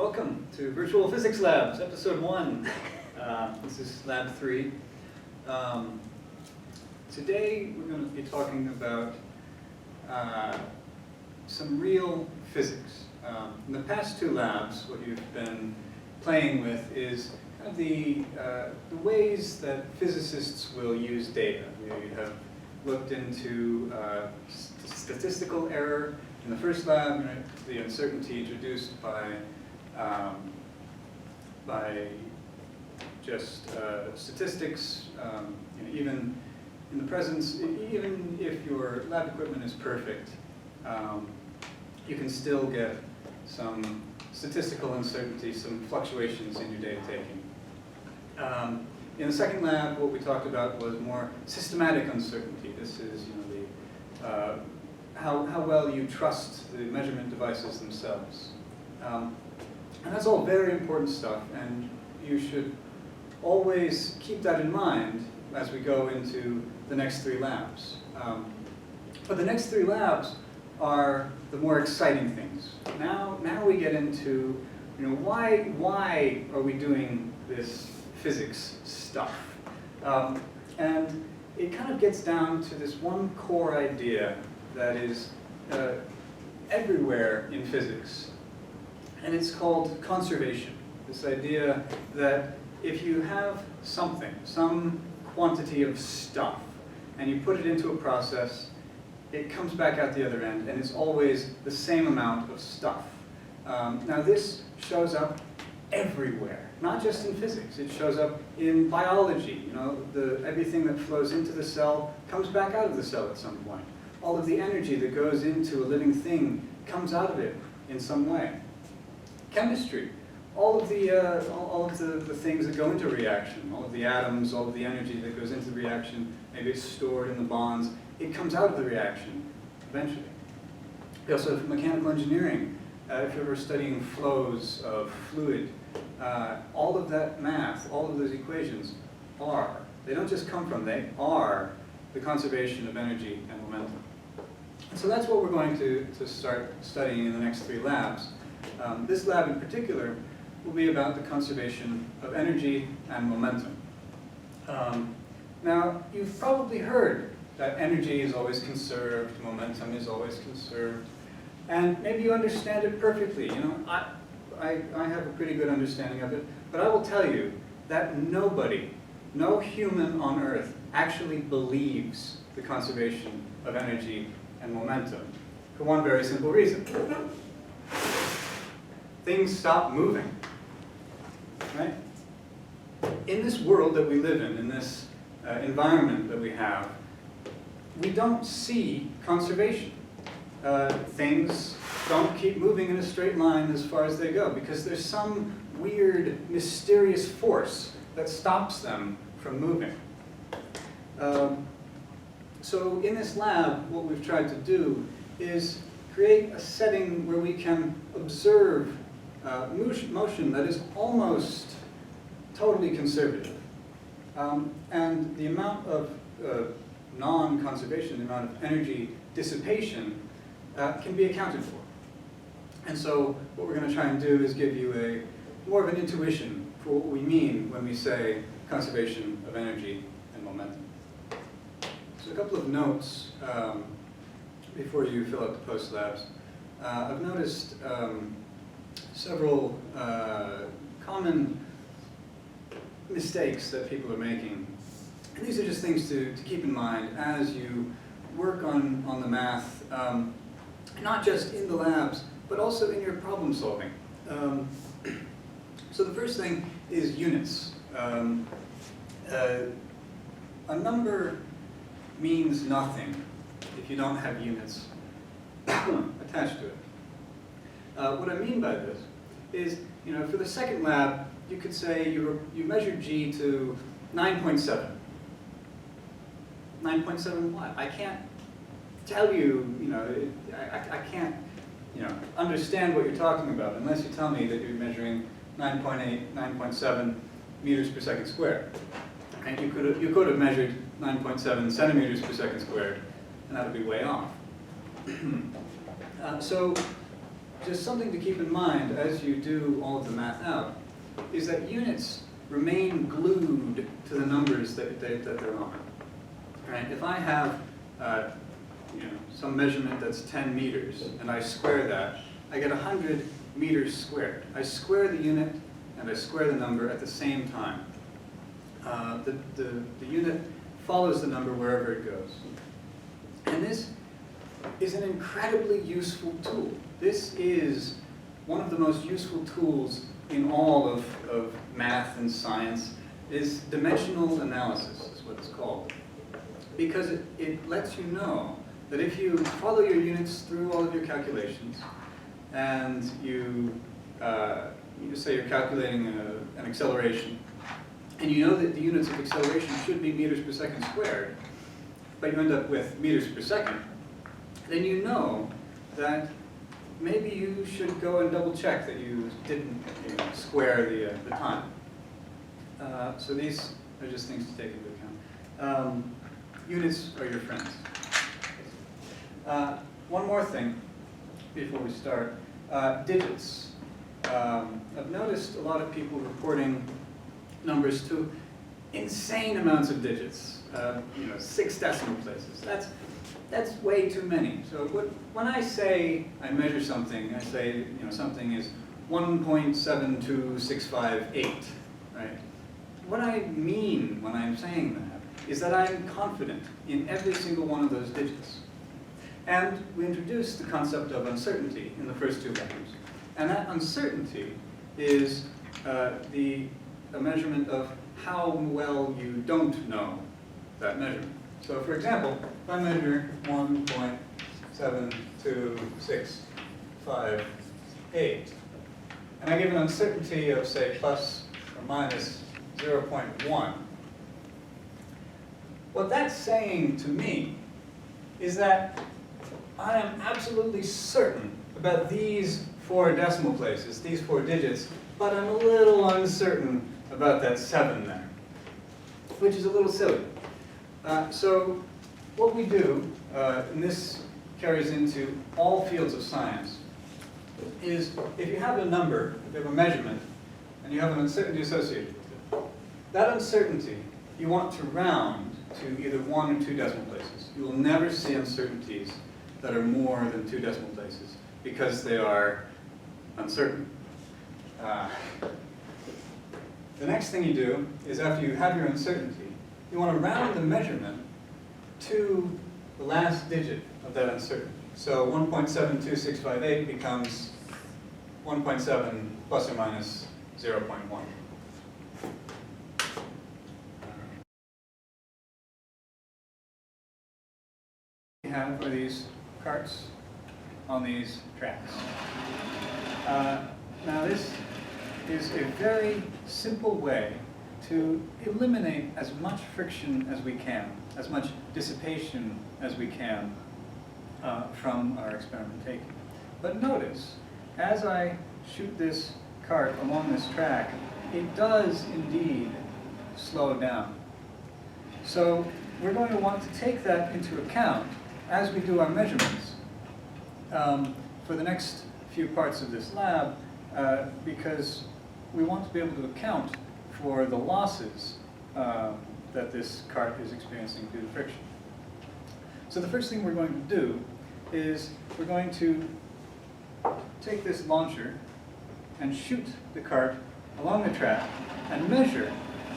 Welcome to Virtual Physics Labs, episode 1. This is lab 3. Today we're going to be talking about some real physics. In the past 2 labs, what you've been playing with is kind of the ways that physicists will use data. You have looked into statistical error in the first lab, the uncertainty introduced by just statistics. Even in the presence, even if your lab equipment is perfect, you can still get some statistical uncertainty, some fluctuations in your data taking. In the second lab, what we talked about was more systematic uncertainty. This is how well you trust the measurement devices themselves. And that's all very important stuff, and you should always keep that in mind as we go into the next 3 labs. But the next 3 labs are the more exciting things. Now we get into, why are we doing this physics stuff? And it kind of gets down to this one core idea that is everywhere in physics. And it's called conservation. This idea that if you have something, some quantity of stuff, and you put it into a process, it comes back out the other end, and it's always the same amount of stuff. Now this shows up everywhere, not just in physics. It shows up in biology. Everything that flows into the cell comes back out of the cell at some point. All of the energy that goes into a living thing comes out of it in some way. Chemistry, all of the things that go into a reaction, all of the atoms, all of the energy that goes into the reaction, maybe it's stored in the bonds, it comes out of the reaction eventually. We also have mechanical engineering. If you're ever studying flows of fluid, all of that math, all of those equations they don't just come from, they are the conservation of energy and momentum. And so that's what we're going to start studying in the next 3 labs. This lab in particular will be about the conservation of energy and momentum. Now, you've probably heard that energy is always conserved, momentum is always conserved, and maybe you understand it perfectly. I have a pretty good understanding of it, but I will tell you that no human on Earth actually believes the conservation of energy and momentum for one very simple reason. Things stop moving, right? In this world that we live in this environment that we have, we don't see conservation. Things don't keep moving in a straight line as far as they go because there's some weird, mysterious force that stops them from moving. So in this lab, what we've tried to do is create a setting where we can observe motion that is almost totally conservative. And the amount of non-conservation, the amount of energy dissipation can be accounted for. And so what we're going to try and do is give you more of an intuition for what we mean when we say conservation of energy and momentum. So a couple of notes before you fill out the post labs. I've noticed several common mistakes that people are making. And these are just things to keep in mind as you work on the math, not just in the labs, but also in your problem solving. So the first thing is units. A number means nothing if you don't have units attached to it. What I mean by this is, for the second lab, you could say you measured G to 9.7. 9.7 what? I can't tell you, I can't, understand what you're talking about unless you tell me that you're measuring 9.8, 9.7 meters per second squared. And you could have measured 9.7 centimeters per second squared, and that would be way off. So just something to keep in mind as you do all of the math out is that units remain glued to the numbers that they're on. Right? If I have some measurement that's 10 meters and I square that, I get 100 meters squared. I square the unit and I square the number at the same time. The unit follows the number wherever it goes. And this is an incredibly useful tool. This is one of the most useful tools in all of math and science. Is dimensional analysis, is what it's called. Because it lets you know that if you follow your units through all of your calculations, and you say you're calculating an acceleration, and you know that the units of acceleration should be meters per second squared, but you end up with meters per second, then you know that maybe you should go and double check that you didn't square the time. So these are just things to take into account. Units are your friends. One more thing before we start. Digits. I've noticed a lot of people reporting numbers to insane amounts of digits. 6 decimal places. That's way too many. So when I say I measure something, I say something is 1.72658, right? What I mean when I'm saying that is that I'm confident in every single one of those digits. And we introduced the concept of uncertainty in the first 2 lectures. And that uncertainty is a measurement of how well you don't know that measurement. So for example, if I measure 1.72658, and I give an uncertainty of, say, plus or minus 0.1, what that's saying to me is that I am absolutely certain about these 4 decimal places, these 4 digits, but I'm a little uncertain about that 7 there, which is a little silly. So what we do, and this carries into all fields of science, is if you have a number, if you have a measurement, and you have an uncertainty associated with it, that uncertainty you want to round to either 1 or 2 decimal places. You will never see uncertainties that are more than 2 decimal places because they are uncertain. The next thing you do is after you have your uncertainty, you want to round the measurement to the last digit of that uncertainty. So 1.72658 becomes 1.7 plus or minus 0.1. We have are these carts on these tracks. Now this is a very simple way to eliminate as much friction as we can, as much dissipation as we can from our experimentation. But notice, as I shoot this cart along this track, it does indeed slow down. So we're going to want to take that into account as we do our measurements for the next few parts of this lab, because we want to be able to account for the losses that this cart is experiencing due to friction. So the first thing we're going to do is we're going to take this launcher and shoot the cart along the track and measure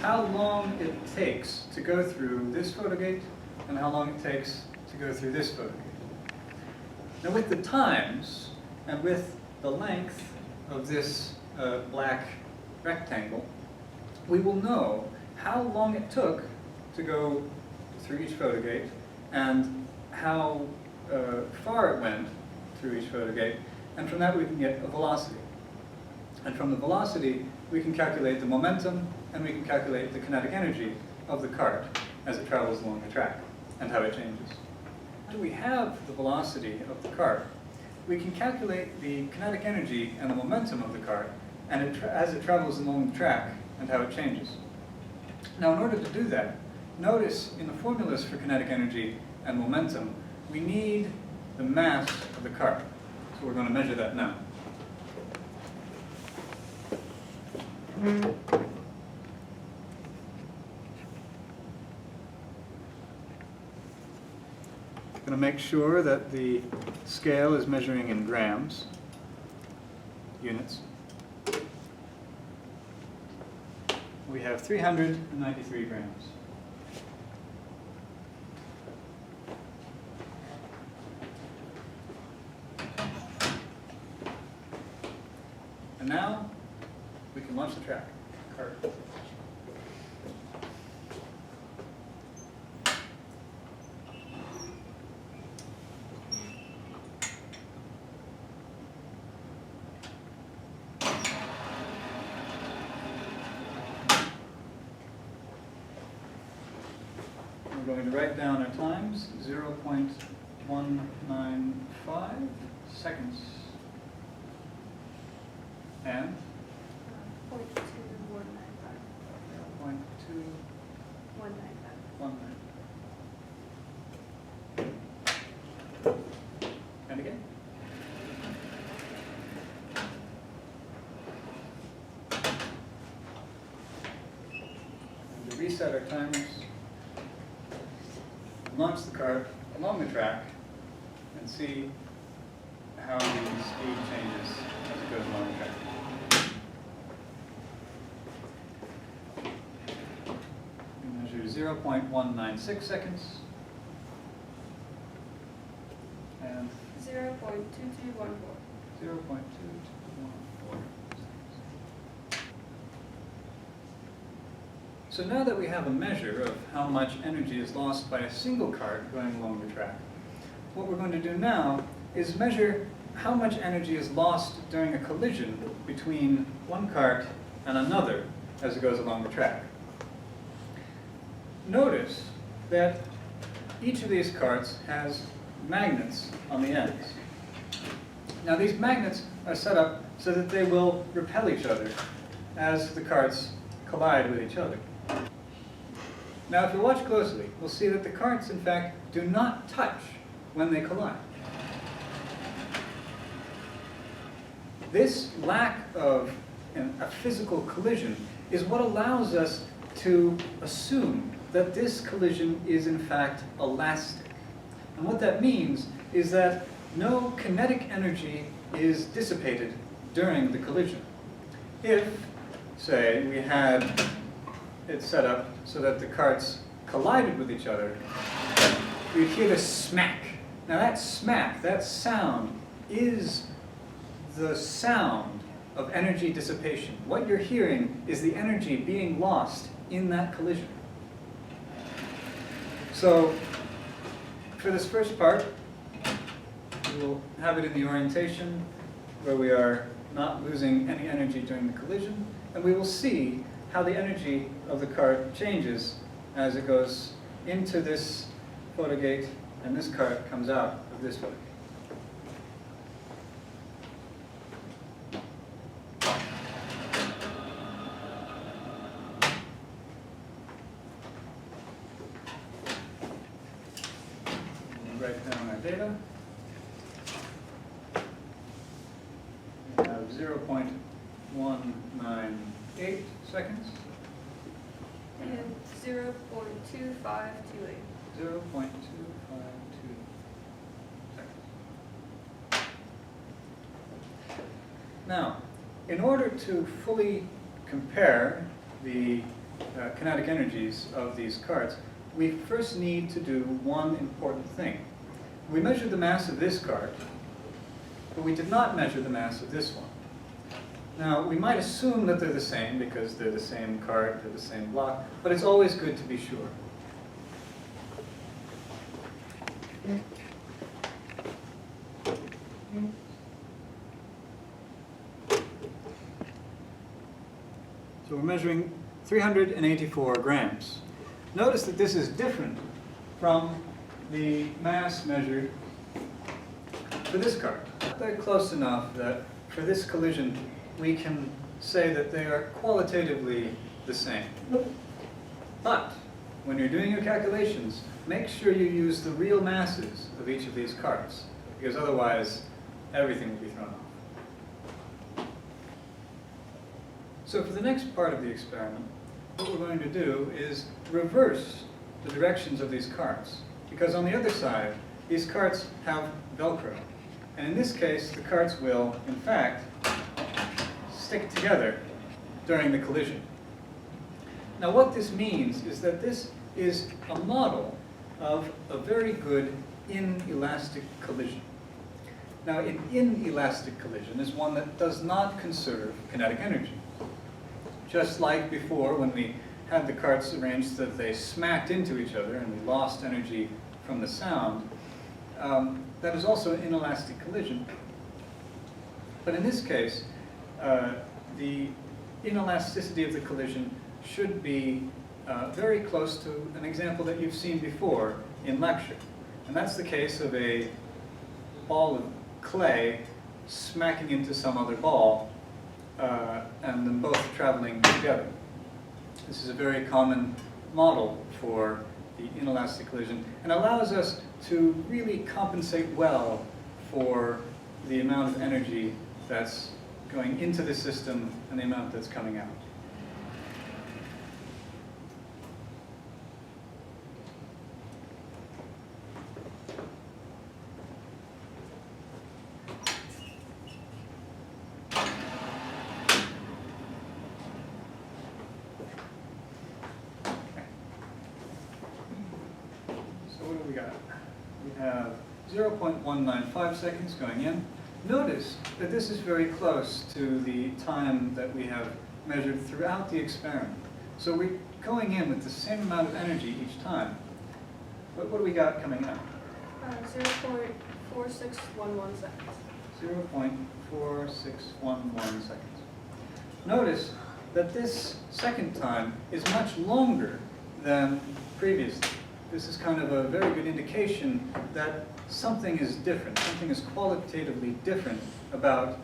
how long it takes to go through this photogate and how long it takes to go through this photogate. Now with the times and with the length of this black rectangle, we will know how long it took to go through each photogate and how far it went through each photogate, and from that we can get a velocity. And from the velocity we can calculate the momentum and we can calculate the kinetic energy of the cart as it travels along the track and how it changes. After we have the velocity of the cart, we can calculate the kinetic energy and the momentum of the cart and as it travels along the track and how it changes. Now in order to do that, notice in the formulas for kinetic energy and momentum, we need the mass of the cart. So we're going to measure that now. Going to make sure that the scale is measuring in grams, units. We have 393 grams. And now we can launch the track. Cart. We're going to write down our times, 0.195 seconds. And 0.2195. 0.2195. And again. And to reset our timers, launch the cart along the track and see how the speed changes as it goes along the track. We measure 0.196 seconds and 0.2214. 0.2214. So now that we have a measure of how much energy is lost by a single cart going along the track, what we're going to do now is measure how much energy is lost during a collision between one cart and another as it goes along the track. Notice that each of these carts has magnets on the ends. Now these magnets are set up so that they will repel each other as the carts collide with each other. Now if you watch closely, we'll see that the carts in fact do not touch when they collide. This lack of a physical collision is what allows us to assume that this collision is in fact elastic. And what that means is that no kinetic energy is dissipated during the collision. If, say, we had it set up so that the carts collided with each other, we'd hear the smack. Now that smack, that sound, is the sound of energy dissipation. What you're hearing is the energy being lost in that collision. So, for this first part, we'll have it in the orientation where we are not losing any energy during the collision, and we will see how the energy of the cart changes as it goes into this photo gate and this cart comes out of this photo gate. We'll write down our data. We have 0.198 seconds. And 0.2528. 0.252 seconds. Now, in order to fully compare the kinetic energies of these carts, we first need to do one important thing. We measured the mass of this cart, but we did not measure the mass of this one. Now, we might assume that they're the same because they're the same cart, they're the same block, but it's always good to be sure. So we're measuring 384 grams. Notice that this is different from the mass measured for this cart. They're close enough that for this collision we can say that they are qualitatively the same. But when you're doing your calculations, make sure you use the real masses of each of these carts, because otherwise everything will be thrown off. So for the next part of the experiment, what we're going to do is reverse the directions of these carts. Because on the other side, these carts have Velcro. And in this case, the carts will, in fact, stick together during the collision. Now what this means is that this is a model of a very good inelastic collision. Now an inelastic collision is one that does not conserve kinetic energy. Just like before when we had the carts arranged so that they smacked into each other and we lost energy from the sound, that is also an inelastic collision. But in this case, the inelasticity of the collision should be very close to an example that you've seen before in lecture. And that's the case of a ball of clay smacking into some other ball and them both traveling together. This is a very common model for the inelastic collision and allows us to really compensate well for the amount of energy that's going into the system and the amount that's coming out. What do we got? We have 0.195 seconds going in. Notice that this is very close to the time that we have measured throughout the experiment. So we're going in with the same amount of energy each time. But what do we got coming out? 0.4611 seconds. 0.4611 seconds. Notice that this second time is much longer than previously. This is kind of a very good indication that something is different, something is qualitatively different about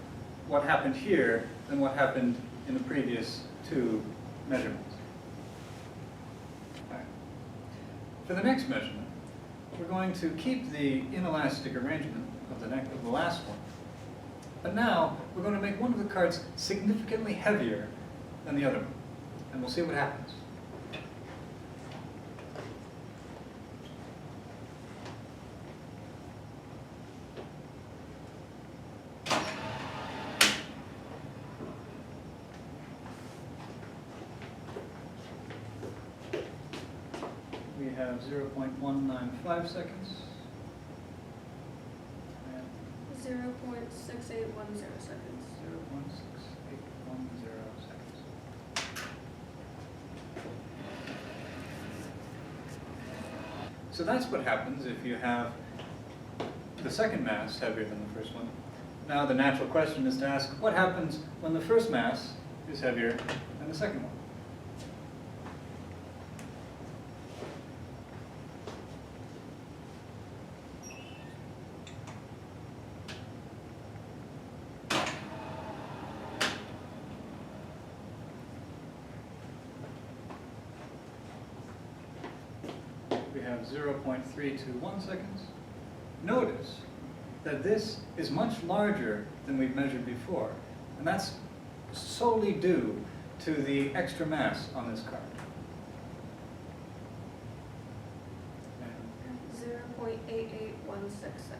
what happened here than what happened in the previous two measurements. Right. For the next measurement, we're going to keep the inelastic arrangement of the last one. But now, we're going to make one of the carts significantly heavier than the other one. And we'll see what happens. We have 0.195 seconds. And 0.6810 seconds. 0.6810 seconds. So that's what happens if you have the second mass heavier than the first one. Now the natural question is to ask, what happens when the first mass is heavier than the second one? We have 0.321 seconds. Notice that this is much larger than we've measured before, and that's solely due to the extra mass on this card. 0.8816 seconds.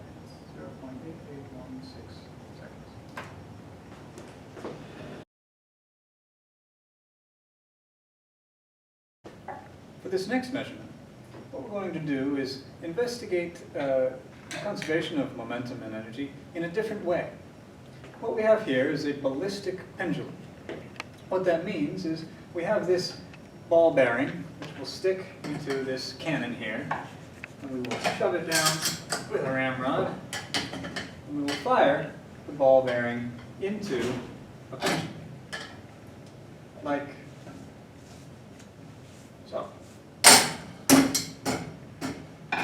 0.8816 seconds. For this next measurement, what we're going to do is investigate conservation of momentum and energy in a different way. What we have here is a ballistic pendulum. What that means is we have this ball bearing, which will stick into this cannon here, and we will shove it down with a ramrod, and we will fire the ball bearing into a pendulum, like so.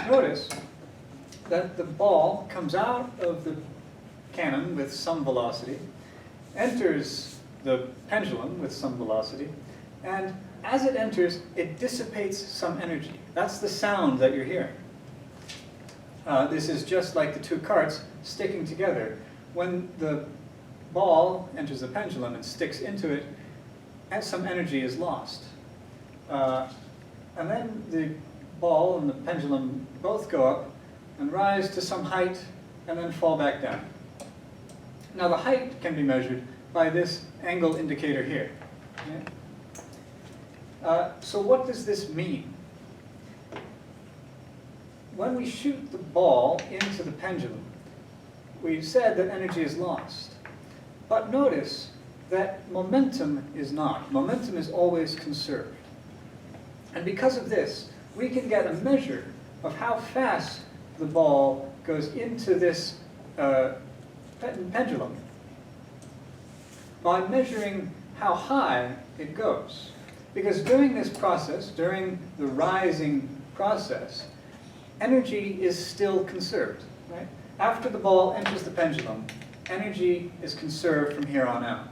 Notice that the ball comes out of the cannon with some velocity, enters the pendulum with some velocity, and as it enters, it dissipates some energy. That's the sound that you're hearing. This is just like the two carts sticking together. When the ball enters the pendulum and sticks into it, and some energy is lost. And then the ball and the pendulum both go up and rise to some height and then fall back down. Now the height can be measured by this angle indicator here. Okay? So what does this mean? When we shoot the ball into the pendulum, we've said that energy is lost. But notice that momentum is not. Momentum is always conserved. And because of this, we can get a measure of how fast the ball goes into this pendulum by measuring how high it goes. Because during this process, during the rising process, energy is still conserved. Right? After the ball enters the pendulum, energy is conserved from here on out.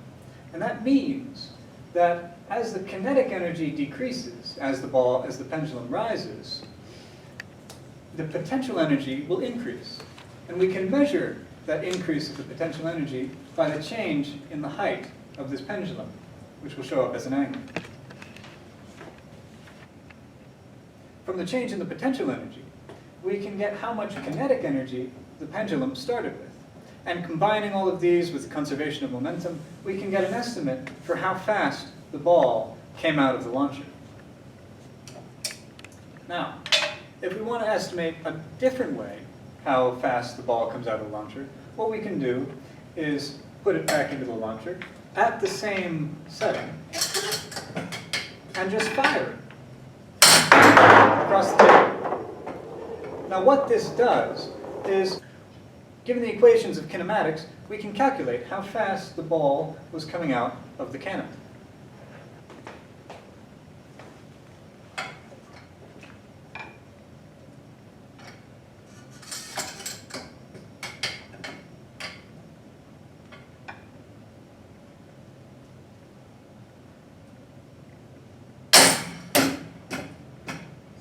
And that means that as the kinetic energy decreases, as the pendulum rises, the potential energy will increase. And we can measure that increase of the potential energy by the change in the height of this pendulum, which will show up as an angle. From the change in the potential energy, we can get how much kinetic energy the pendulum started with. And combining all of these with the conservation of momentum, we can get an estimate for how fast the ball came out of the launcher. Now, if we want to estimate a different way how fast the ball comes out of the launcher, what we can do is put it back into the launcher at the same setting and just fire it across the table. Now what this does is, given the equations of kinematics, we can calculate how fast the ball was coming out of the cannon.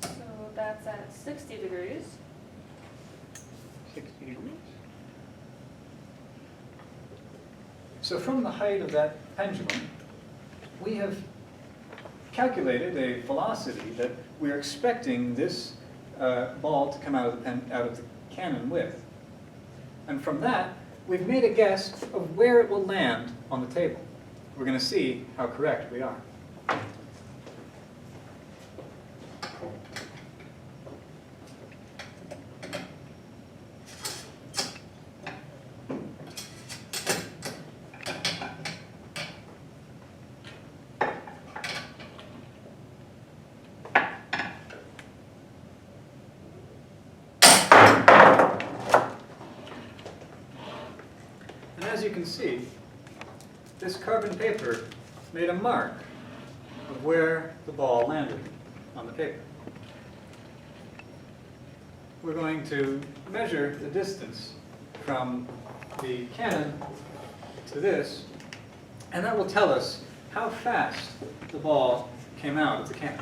So that's at 60 degrees. 60 degrees. So from the height of that pendulum, we have calculated a velocity that we're expecting this ball to come out of the cannon with. And from that, we've made a guess of where it will land on the table. We're going to see how correct we are. And as you can see, this carbon paper made a mark of where the ball landed on the paper. We're going to measure the distance from the cannon to this, and that will tell us how fast the ball came out of the cannon.